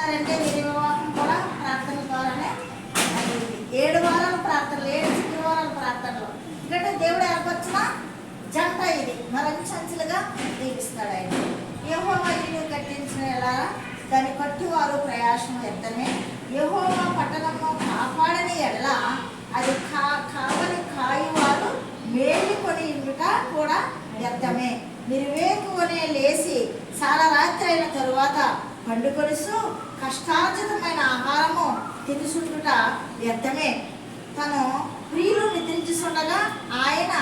చేస్తున్నారంటే వీరి వివాహం కూడా ప్రార్థన ద్వారానే అయింది. 7 వారాల ప్రార్థనలు, 7 శుక్రవారాల ప్రార్థనలు. ఎందుకంటే దేవుడు ఏర్పరిచిన జంట ఇది. మరంచంచులుగా దీవిస్తాడు ఆయన. యెహోవా ఇల్లు కట్టించిన ఎలా దాని కట్టువారు ప్రయాసం వ్యర్థమే. యెహోవా పట్టణము కాపాడని ఎడల అది కావలి కాయువారు మేలుకొని ఇండుట కూడా వ్యర్థమే. మీరు వేకువనే లేచి చాలా రాత్రి అయిన తరువాత పండుకొలుసు కష్టార్జితమైన ఆహారము తినుసుండుట వ్యర్థమే. తను ప్రియులు నిద్రించుండగా ఆయన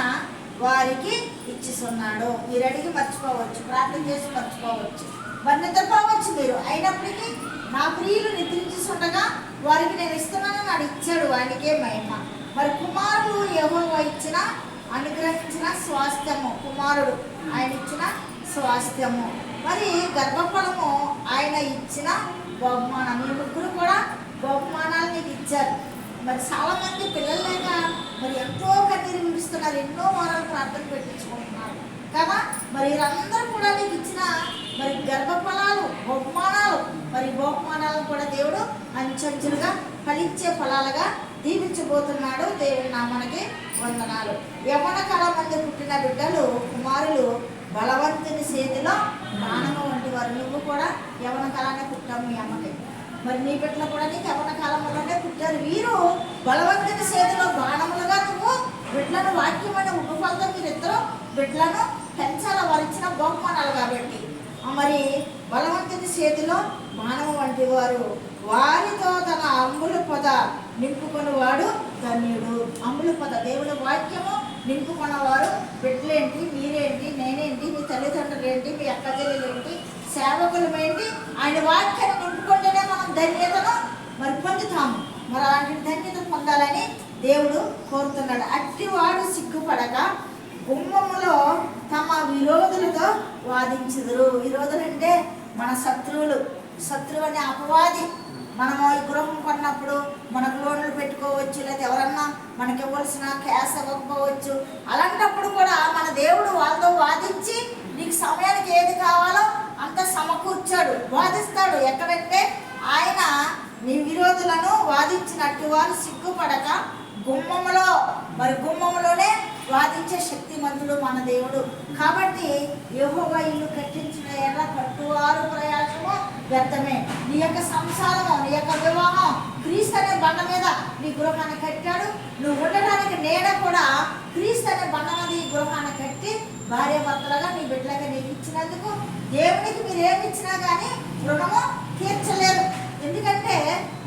వారికి ఇచ్చిస్తున్నాడు. మీరు అడిగి మర్చిపోవచ్చు, ప్రార్థన చేసి మర్చిపోవచ్చు, మరి నిద్రపోవచ్చు మీరు. అయినప్పటికీ నా ప్రియులు నిద్రించుండగా వారికి నేను ఇస్తున్నానని నాడు ఇచ్చాడు, ఆయనకే మహిమ. మరి కుమారుడు యెహోవా ఇచ్చిన అనుగ్రహించిన స్వాస్థ్యము, కుమారుడు ఆయన ఇచ్చిన స్వాస్థ్యము. మరి గర్భఫలము ఆయన ఇచ్చిన బహుమానం. ఈ ముగ్గురు కూడా బహుమానాలు నీకు ఇచ్చారు. మరి చాలా మంది పిల్లలు లేక మరి ఎంతో కన్నీరు విడుస్తున్నారు, ఎన్నో వారాలు ప్రార్థన పెట్టించుకుంటున్నారు కదా. మరి వీరందరూ కూడా నీకు ఇచ్చిన మరి గర్భఫలాలు, బహుమానాలు. మరి బహుమానాలను కూడా దేవుడు అంచెంచులుగా ఫలించే ఫలాలుగా దీవించబోతున్నాడు. దేవుడి నామానికి వందనాలు. యవ్వన కాలం మంది పుట్టిన బిడ్డలు, కుమారులు బలవంతుని చేతిలో బాణము వంటి వారు. నువ్వు కూడా యవ్వన కాలాన్ని పుట్టావు మీ అమ్మకి. మరి నీ బిడ్డలు కూడా నీకు యవ్వన కాలంలోనే పుట్టారు. వీరు బలవంతుని చేతిలో బాణములుగా నువ్వు బిడ్డలను వాక్యమైన ఉపఫలతో మీరిద్దరూ బిడ్డలను పెంచాల, వారు ఇచ్చిన బహుమానాలు కాబట్టి. మరి బలవంతుని చేతిలో బాణము వంటి వారు, వారితో తన అంబుల పొద నింపుకొనివాడు ధన్యుడు. అంబుల పొద దేవుని వాక్యము నింపుకున్నవారు బిడ్డలేంటి, మీరేంటి, నేనేంటి, మీ తల్లిదండ్రులు ఏంటి, మీ అక్కచెల్లెలు ఏంటి, సేవకులమేంటి, ఆయన వాక్యాన్ని నింపుకుంటేనే మనం ధన్యతను మరి పొందుతాము. మరి అలాంటి ధన్యత పొందాలని దేవుడు కోరుతున్నాడు. అట్టివాడు సిగ్గుపడక గుమ్మములో తమ విరోధులతో వాదించుదురు. విరోధులు అంటే మన శత్రువులు. శత్రువు అనే అపవాది. మనము ఈ గృహం కొన్నప్పుడు మనకు లోన్లు పెట్టుకోవచ్చు, లేదా ఎవరన్నా మనకి ఇవ్వాల్సిన క్యాష్ ఇవ్వకపోవచ్చు. అలాంటప్పుడు కూడా మన దేవుడు వాళ్ళతో వాదించి నీకు సమయానికి ఏది కావాలో అంత సమకూర్చాడు, వాదిస్తాడు. ఎక్కడంటే ఆయన నీ విరోధులను వాదించినట్టు వారు సిగ్గుపడక గుమ్మములో, మరి గుమ్మములోనే వాదించే శక్తిమంతుడు మన దేవుడు. కాబట్టి యెహోవా ఇల్లు కట్టించిన ఎడల కట్టువారు ప్రయాసము వ్యర్థమే. నీ యొక్క సంసారము, నీ యొక్క వివాహం క్రీస్తు అనే బండ మీద నీ గృహాన్ని కట్టాడు. నువ్వు ఉండడానికి నీడ కూడా క్రీస్తు అనే బండ మీద ఈ గృహాన్ని కట్టి భార్య భర్తలుగా నీ బిడ్డలుగా నీకు ఇచ్చినందుకు దేవునికి మీరు ఏమి ఇచ్చినా కానీ రుణము తీర్చలేరు. ఎందుకంటే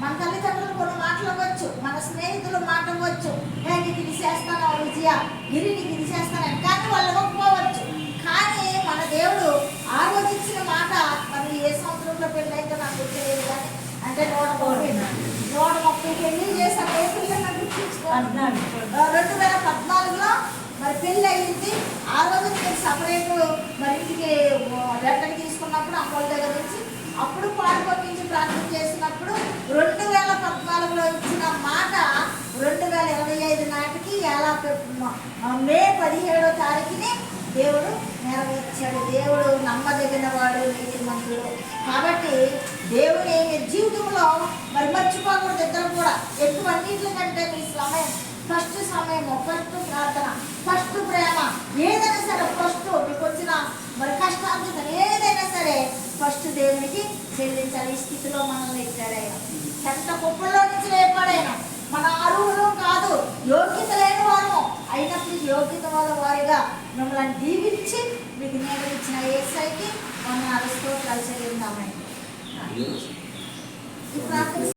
మన తల్లిదండ్రులు కొన్ని మాటలు అవ్వచ్చు, మన స్నేహితులు మాట అవ్వచ్చు, నీకు ఇది చేస్తాను విజయ, గిరి నీకు ఇది చేస్తాను, కానీ వాళ్ళు ఇవ్వకపోవచ్చు. కానీ మన దేవుడు ఆ రోజు ఇచ్చిన మాట, మరి ఏ సంవత్సరంలో పెళ్ళి అయితే నాకు తెలియదు కానీ, అంటే 130 పెళ్లి చేశాను. ఏ పిల్లలు నాకు గుర్తించుకోవాలి. 2014లో మరి పెళ్ళి అయ్యింది. ఆ రోజు నేను సపరేట్ మరి ఇంటికి రెంటకి తీసుకున్నప్పుడు అమ్మోళ్ళ దగ్గర నుంచి అప్పుడు పాడుకొట్టించి ప్రార్థన చేసినప్పుడు 2014లో ఇచ్చిన మాట 2025 నాటికి మే 17వ తారీఖుని దేవుడు నెరవేర్చాడు. దేవుడు నమ్మదగిన వాడు, నీతిమంతుడు. కాబట్టి దేవుని జీవితంలో మరి మర్చిపోకూడదు. ఇద్దరు కూడా ఎక్కువ అన్నింటికంటే మీ సమయం, ఫస్ట్ సమయము, ఫస్ట్ ప్రార్థన, ఫస్ట్ ప్రేమ, ఏదైనా సరే ఫస్ట్ మీకు వచ్చిన మరి కష్టార్జితం ఏదైనా సరే ఫస్ట్ దేవునికి చెల్లించాలి. ఈ స్థితిలో మనల్ని ఎక్కాడైనా, చెంత కుప్పల్లో నుంచి లేపాడైనా. మన అరువులు కాదు, యోగ్యత లేని వారు అయినప్పుడు యోగ్యత వాళ్ళ వారిగా మిమ్మల్ని దీవించి మీకు నేను ఇచ్చిన యేసయ్యకి మన స్తోత్రాలు చెల్లిద్దామని.